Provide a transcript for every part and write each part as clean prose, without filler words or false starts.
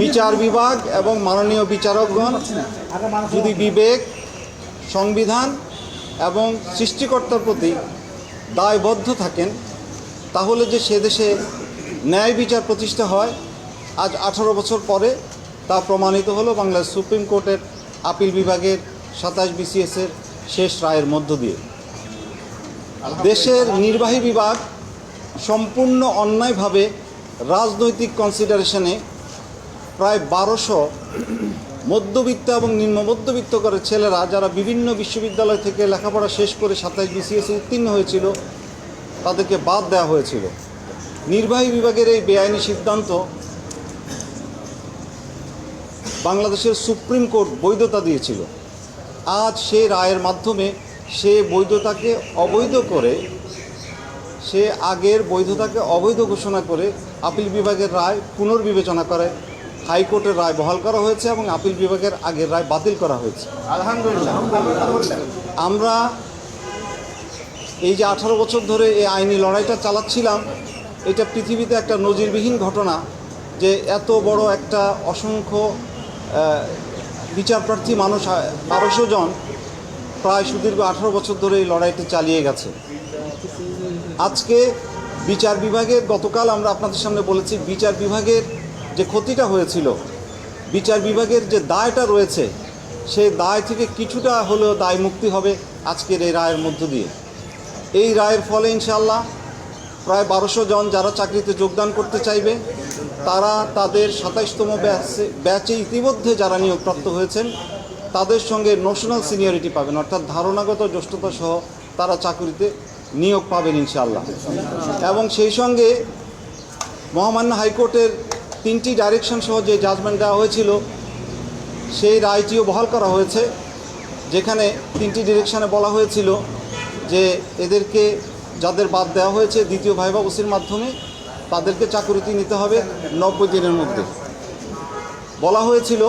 বিচার বিভাগ এবং মাননীয় বিচারকগণ যদি বিবেক, সংবিধান এবং সৃষ্টিকর্তার প্রতি দায়বদ্ধ থাকেন, তাহলে যে সে দেশে ন্যায় বিচার প্রতিষ্ঠা হয় আজ 18 বছর পরে তা প্রমাণিত হলো বাংলাদেশ সুপ্রিম কোর্টের আপিল বিভাগের 27 BCS-এর শেষ রায়ের মধ্য দিয়ে। দেশের নির্বাহী বিভাগ সম্পূর্ণ অন্যায়ভাবে রাজনৈতিক কনসিডারেশনে প্রায় 1200 মধ্যবিত্ত এবং নিম্ন মধ্যবিত্ত করে ছেলেরা যারা বিভিন্ন বিশ্ববিদ্যালয় থেকে লেখাপড়া শেষ করে 27 BCS-এ উত্তীর্ণ হয়েছিল তাদেরকে বাদ দেওয়া হয়েছিল। নির্বাহী বিভাগের এই বেআইনি সিদ্ধান্ত বাংলাদেশের সুপ্রিম কোর্ট বৈধতা দিয়েছিল। আজ সে রায়ের মাধ্যমে সে বৈধতাকে অবৈধ করে, সে আগের বৈধতাকে অবৈধ ঘোষণা করে আপিল বিভাগের রায় পুনর্বিবেচনা করে হাইকোর্টের রায় বহাল করা হয়েছে এবং আপিল বিভাগের আগের রায় বাতিল করা হয়েছে। আলহামদুলিল্লাহ। আমরা এই যে 18 বছর ধরে এই আইনি লড়াইটা চালাচ্ছিলাম, এটা পৃথিবীতে একটা নজিরবিহীন ঘটনা যে এত বড় একটা অসংখ্য বিচারপ্রার্থী মানুষ 1200 জন প্রায় সুদীর্ঘ 18 বছর ধরে এই লড়াইটা চালিয়ে গেছে। আজকে বিচার বিভাগের, গতকাল আমরা আপনাদের সামনে বলেছি, বিচার বিভাগের যে ক্ষতিটা হয়েছিল, বিচার বিভাগের যে দায়টা রয়েছে, সেই দায় থেকে কিছুটা হলেও দায় মুক্তি হবে আজকের এই রায়ের মধ্য দিয়ে। এই রায়ের ফলে ইনশাআল্লাহ প্রায় 1200 জন যারা চাকরিতে যোগদান করতে চাইবে তারা তাদের 27তম ব্যাচে ইতিমধ্যে যারা নিয়োগপ্রাপ্ত হয়েছেন তাদের সঙ্গে নোশনাল সিনিয়রিটি পাবেন, অর্থাৎ ধারণাগত জ্যেষ্ঠতা সহ তারা চাকরিতে নিয়োগ পাবেন ইনশাআল্লাহ। এবং সেই সঙ্গে মহামান্য হাইকোর্টের 3টি ডাইরেকশন সহ যে জাজমেন্ট দেওয়া হয়েছিল সেই রায়টিও বহাল করা হয়েছে, যেখানে 3টি ডিরেকশনে বলা হয়েছিল যে এদেরকে যাদের বাদ দেওয়া হয়েছে দ্বিতীয় ভাইভা ওসির মাধ্যমে তাদেরকে চাকরিতে নিতে হবে 90 দিনের মধ্যে। বলা হয়েছিল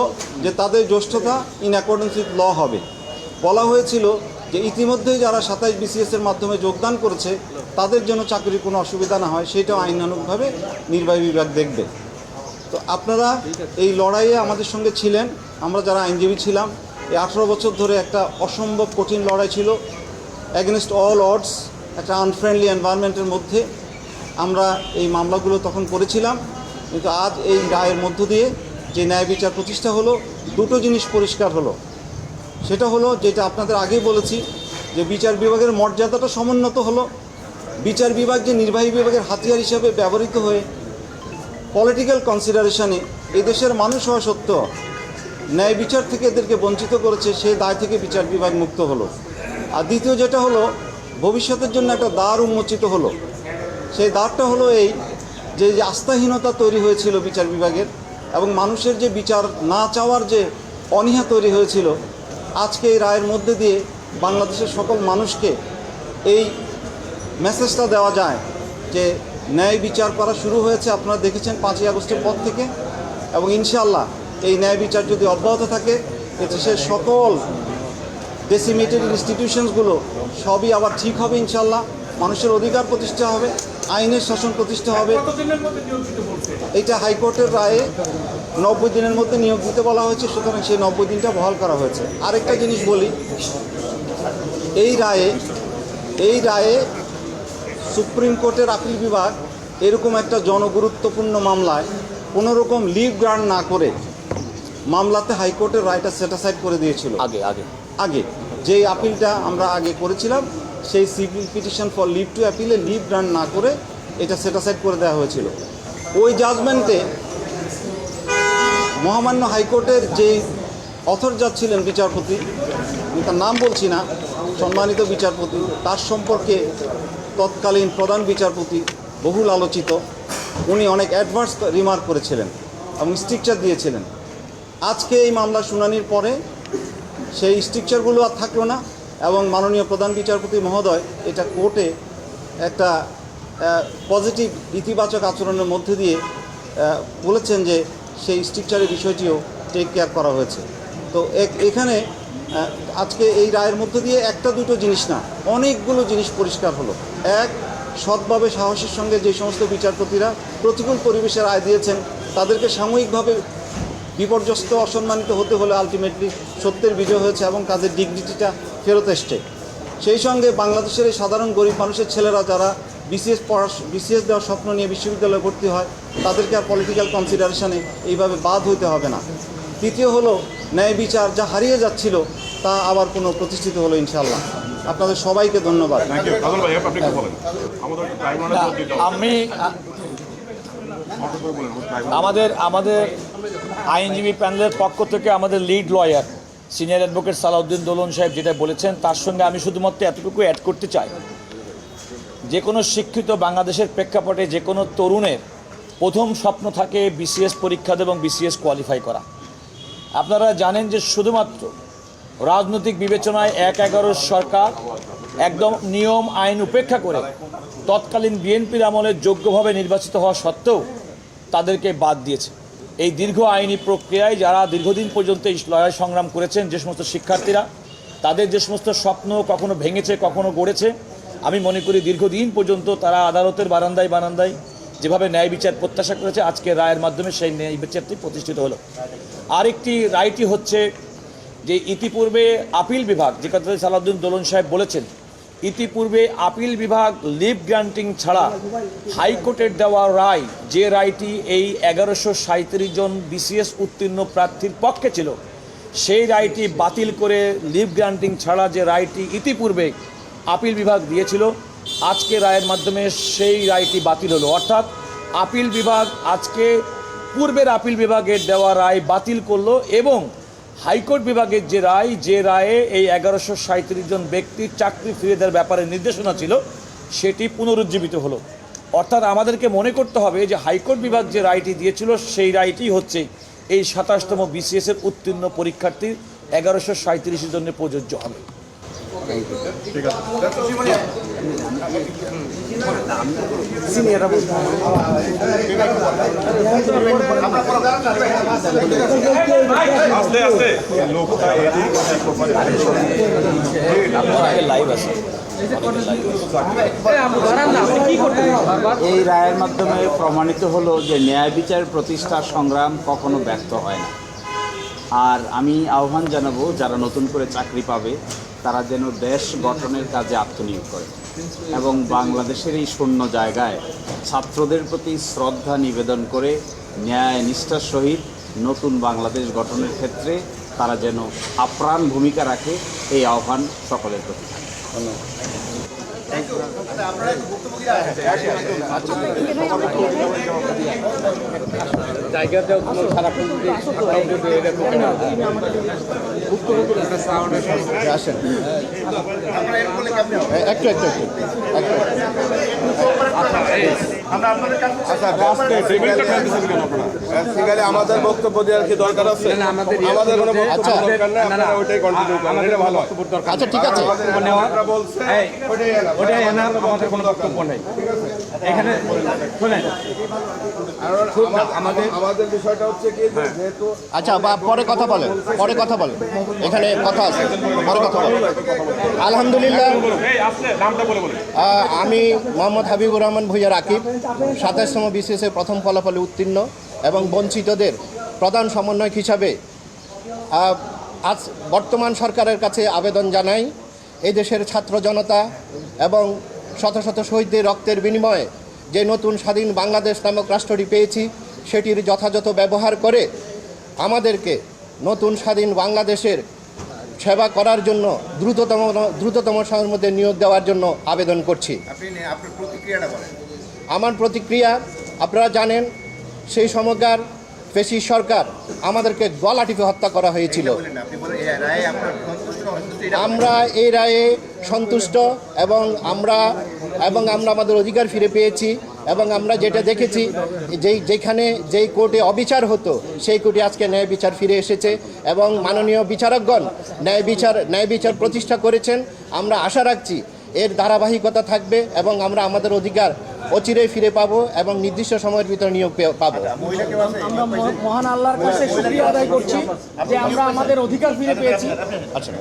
যে তাদের জ্যেষ্ঠতা ইন অ্যাকর্ডেন্স উইথ ল হবে। বলা হয়েছিল যে ইতিমধ্যেই যারা 27 BCS-এর মাধ্যমে যোগদান করেছে তাদের জন্য চাকরির কোনো অসুবিধা না হয়, সেটাও আইনানুগভাবে নির্বাহী বিভাগ দেখবে। তো আপনারা এই লড়াইয়ে আমাদের সঙ্গে ছিলেন, আমরা যারা আইনজীবী ছিলাম। এই 18 বছর ধরে একটা অসম্ভব কঠিন লড়াই ছিল, অ্যাগেনস্ট অল অডস, একটা আনফ্রেন্ডলি এনভায়রনমেন্টের মধ্যে আমরা এই মামলাগুলো তখন করেছিলাম। কিন্তু আজ এই রায়ের মধ্য দিয়ে যে ন্যায় বিচার প্রতিষ্ঠা হলো, দুটো জিনিস পরিষ্কার হলো। সেটা হলো, যেটা আপনাদের আগেই বলেছি, যে বিচার বিভাগের মর্যাদাটা সমুন্নত হলো। বিচার বিভাগ যে নির্বাহী বিভাগের হাতিয়ার হিসেবে ব্যবহৃত হয়ে পলিটিক্যাল কনসিডারেশনে এদেশের মানুষ হওয়া সত্ত্বেও ন্যায় বিচার থেকে এদেরকে বঞ্চিত করেছে, সেই দায় থেকে বিচার বিভাগ মুক্ত হলো। আর দ্বিতীয় যেটা হলো, ভবিষ্যতের জন্য একটা দ্বার উন্মোচিত হলো। সেই দ্বারটা হলো এই যে আস্থাহীনতা তৈরি হয়েছিল বিচার বিভাগের এবং মানুষের যে বিচার না চাওয়ার যে অনীহা তৈরি হয়েছিল, আজকে এই রায়ের মধ্যে দিয়ে বাংলাদেশের সকল মানুষকে এই মেসেজটা দেওয়া যায় যে ন্যায় বিচার করা শুরু হয়েছে। আপনারা দেখেছেন 5ই আগস্টের পর থেকে, এবং ইনশাআল্লাহ এই ন্যায় বিচার যদি অব্যাহত থাকে দেশের সকল ডেসিমেটেড ইনস্টিটিউশনসগুলো সবই আবার ঠিক হবে ইনশাআল্লাহ। মানুষের অধিকার প্রতিষ্ঠা হবে, আইনের শাসন প্রতিষ্ঠা হবে। এইটা হাইকোর্টের রায়ে 90 দিনের মধ্যে নিয়োগ দিতে বলা হয়েছে, সুতরাং সেই 90 দিনটা বহাল করা হয়েছে। আরেকটা জিনিস বলি, এই রায়ে সুপ্রিম কোর্টের আপিল বিভাগ এরকম একটা জনগুরুত্বপূর্ণ মামলায় কোনো রকম লিভ গ্রান্ট না করে মামলাতে হাইকোর্টের রায়টা সেটিসফাইড করে দিয়েছিল। আগে যেই আপিলটা আমরা আগে করেছিলাম, সেই civil petition for leave to অ্যাপিলে লিভ গ্রান্ট না করে এটা সেটিসফাইড করে দেওয়া হয়েছিল। ওই জাজমেন্টে মহামান্য হাইকোর্টের যেই অথর জাজ ছিলেন বিচারপতি, আমি তার নাম বলছি না, সম্মানিত বিচারপতি, তার সম্পর্কে তৎকালীন প্রধান বিচারপতি বহুল আলোচিত, উনি অনেক অ্যাডভার্স রিমার্ক করেছিলেন এবং স্ট্রিকচার দিয়েছিলেন। আজকে এই মামলা শুনানির পরে সেই স্ট্রিকচারগুলো আর থাকলো না এবং মাননীয় প্রধান বিচারপতি মহোদয় এটা কোর্টে একটা পজিটিভ ইতিবাচক আচরণের মধ্যে দিয়ে বলেছেন যে সেই স্ট্রিকচারের বিষয়টিও টেক কেয়ার করা হয়েছে। তো এখানে আজকে এই রায়ের মধ্য দিয়ে একটা দুটো জিনিস না, অনেকগুলো জিনিস পরিষ্কার হলো। এক, সৎভাবে সাহসের সঙ্গে যে সমস্ত বিচারপতিরা প্রতিকূল পরিবেশে রায় দিয়েছেন তাদেরকে সাময়িকভাবে বিপর্যস্ত অসম্মানিত হতে হলে আলটিমেটলি সত্যের বিজয় হয়েছে এবং তাদের ডিগনিটিটা ফেরত এসছে। সেই সঙ্গে বাংলাদেশের এই সাধারণ গরিব মানুষের ছেলেরা যারা বিসিএস দেওয়ার স্বপ্ন নিয়ে বিশ্ববিদ্যালয়ে ভর্তি হয়, তাদেরকে আর পলিটিক্যাল কনসিডারেশনে এইভাবে বাদ হইতে হবে না। তৃতীয় হলো ন্যায় বিচার যা হারিয়ে যাচ্ছিল তা আবার কোনো প্রতিষ্ঠিত হলো ইনশাআল্লাহ। আপনাদের সবাইকে ধন্যবাদ। আমাদের আইনজীবী প্যানেলের পক্ষ থেকে আমাদের lead lawyer senior advocate Salahuddin Dolon সাহেব যেটা বলেছেন তার সঙ্গে আমি শুধুমাত্র এতটুকু অ্যাড করতে চাই, যে কোনো শিক্ষিত বাংলাদেশের প্রেক্ষাপটে যে কোনো তরুণের প্রথম স্বপ্ন থাকে বিসিএস পরীক্ষা এবং বিসিএস কোয়ালিফাই করা। আপনারা জানেন যে শুধুমাত্র রাজনৈতিক বিবেচনায় ১/১১ সরকার একদম নিয়ম আইন উপেক্ষা করে তৎকালীন বিএনপির আমলে যোগ্যভাবে নির্বাচিত হওয়া সত্ত্বেও তাদেরকে বাদ দিয়েছে। এই দীর্ঘ আইনি প্রক্রিয়ায় যারা দীর্ঘদিন পর্যন্ত এই লড়াই সংগ্রাম করেছেন, যে সমস্ত শিক্ষার্থীরা তাদের যে সমস্ত স্বপ্ন কখনো ভেঙেছে কখনো গড়েছে, আমি মনে করি দীর্ঘদিন পর্যন্ত তারা আদালতের বারান্দায় যেভাবে ন্যায় বিচার প্রত্যাশা করেছে, আজকে রায়ের মাধ্যমে সেই ন্যায় বিচারটি প্রতিষ্ঠিত হলো। আরেকটি রায়টি হচ্ছে যে ইতিপূর্বে আপিল বিভাগ, যে কথা সালাউদ্দিন দোলন সাহেব বলেছেন, ইতিপূর্বে আপিল বিভাগ লিভ গ্রান্টিং ছাড়া হাইকোর্টের দেওয়া রায়, যে রায়টি এই ১১৩৭ জন বিসিএস উত্তীর্ণ প্রার্থীর পক্ষে ছিল, সেই রায়টি বাতিল করে লিভ গ্রান্টিং ছাড়া যে রায়টি ইতিপূর্বে আপিল বিভাগ দিয়েছিল, আজকে রায়ের মাধ্যমে সেই রায়টি বাতিল হলো। অর্থাৎ আপিল বিভাগ আজকে পূর্বের আপিল বিভাগের দেওয়া রায় বাতিল করলো এবং হাইকোর্ট বিভাগের যে রায়ে এই ১১৩৭ জন ব্যক্তির চাকরি ফিরিয়ে দেওয়ার ব্যাপারে নির্দেশনা ছিল, সেটি পুনরুজ্জীবিত হলো। অর্থাৎ আমাদেরকে মনে করতে হবে যে হাইকোর্ট বিভাগ যে রায়টি দিয়েছিল সেই রায়টি হচ্ছে এই ২৭তম বিসিএসের উত্তীর্ণ পরীক্ষার্থীর ১১৩৭ জন্য প্রযোজ্য হবে। ঠিক আছে। এই রায়ের মাধ্যমে প্রমাণিত হলো যে ন্যায় বিচার প্রতিষ্ঠার সংগ্রাম কখনো ব্যর্থ হয় না। আর আমি আহ্বান জানাবো যারা নতুন করে চাকরি পাবে তারা যেন দেশ গঠনের কাজে আত্মনিয়োগ করে এবং বাংলাদেশের এই শূন্য জায়গায় ছাত্রদের প্রতি শ্রদ্ধা নিবেদন করে ন্যায় নিষ্ঠার সহিত নতুন বাংলাদেশ গঠনের ক্ষেত্রে তারা যেন আপ্রাণ ভূমিকা রাখে, এই আহ্বান সকলের প্রতি থাকে। ধন্যবাদ। জায়গাটাও কোনো সারাক্ষণ আসেন একটু আমাদের বক্তব্য দেওয়ার কি দরকার আছে? আমাদের কোনো বক্তব্য দরকার নেই, আপনারা ওইটাই কন্টিনিউ করেন, এটা ভালো। আচ্ছা ঠিক আছে, ওটাই এনার, আমাদের কোনো বক্তব্য নেই এখানে। শুনেন, আমাদের বিষয়টা হচ্ছে কি, যেহেতু আচ্ছা পরে কথা বলেন, এখানে কথা আছে, পরে কথা বলেন। আলহামদুলিল্লাহ, আমি মোহাম্মদ হাবিবুর রহমান ভূঁইয়া রাকিব, ২৭তম বিসিএসের প্রথম ফলাফলে উত্তীর্ণ এবং বঞ্চিতদের প্রধান সমন্বয়ক হিসাবে আজ বর্তমান সরকারের কাছে আবেদন জানাই, এই দেশের ছাত্র জনতা এবং শত শত শহীদদের রক্তের বিনিময়ে যে নতুন স্বাধীন বাংলাদেশ নামক রাষ্ট্রটি পেয়েছি, সেটির যথাযথ ব্যবহার করে আমাদেরকে নতুন স্বাধীন বাংলাদেশের সেবা করার জন্য দ্রুততম সময়ের মধ্যে নিয়োগ দেওয়ার জন্য আবেদন করছি। আমার প্রতিক্রিয়া, আপনারা জানেন সেই সময়কার ফ্যাসিস্ট সরকার আমাদেরকে গলা টিপে হত্যা করা হয়েছিল। আমরা এই রায়ে সন্তুষ্ট এবং আমরা আমাদের অধিকার ফিরে পেয়েছি এবং আমরা যেটা দেখেছি, যেখানে যেই কোর্টে অবিচার হতো সেই কোর্টে আজকে ন্যায় বিচার ফিরে এসেছে এবং মাননীয় বিচারকগণ ন্যায় বিচার প্রতিষ্ঠা করেছেন। আমরা আশা রাখছি এর ধারাবাহিকতা থাকবে এবং আমরা আমাদের অধিকার অচিরেই ফিরে পাবো এবং নির্দিষ্ট সময়ের ভিতরে নিয়োগ পাবো। আমরা মহান আল্লাহর কাছে শুকরিয়া আদায় করছি যে আমরা আমাদের অধিকার ফিরে পেয়েছি। আচ্ছা।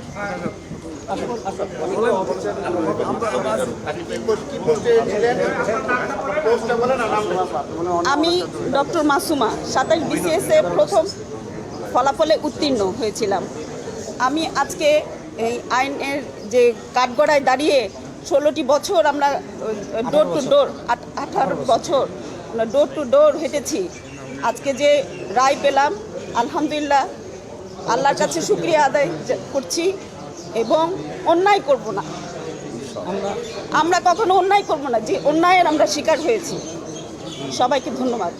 আমি ডক্টর মাসুমা 27 BCS-এ প্রথম ফলাফলে উত্তীর্ণ হয়েছিলাম। আমি আজকে এই আইনের যে কাঠগড়ায় দাঁড়িয়ে 16টি বছর আমরা ডোর টু ডোর 18 বছর আমরা ডোর টু ডোর হেঁটেছি। আজকে যে রায় পেলাম আলহামদুলিল্লাহ, আল্লাহর কাছে শুকরিয়া আদায় করছি এবং অন্যায় করব না। আমরা কখনো অন্যায় করব না, যে অন্যায়ের আমরা শিকার হয়েছি। সবাইকে ধন্যবাদ।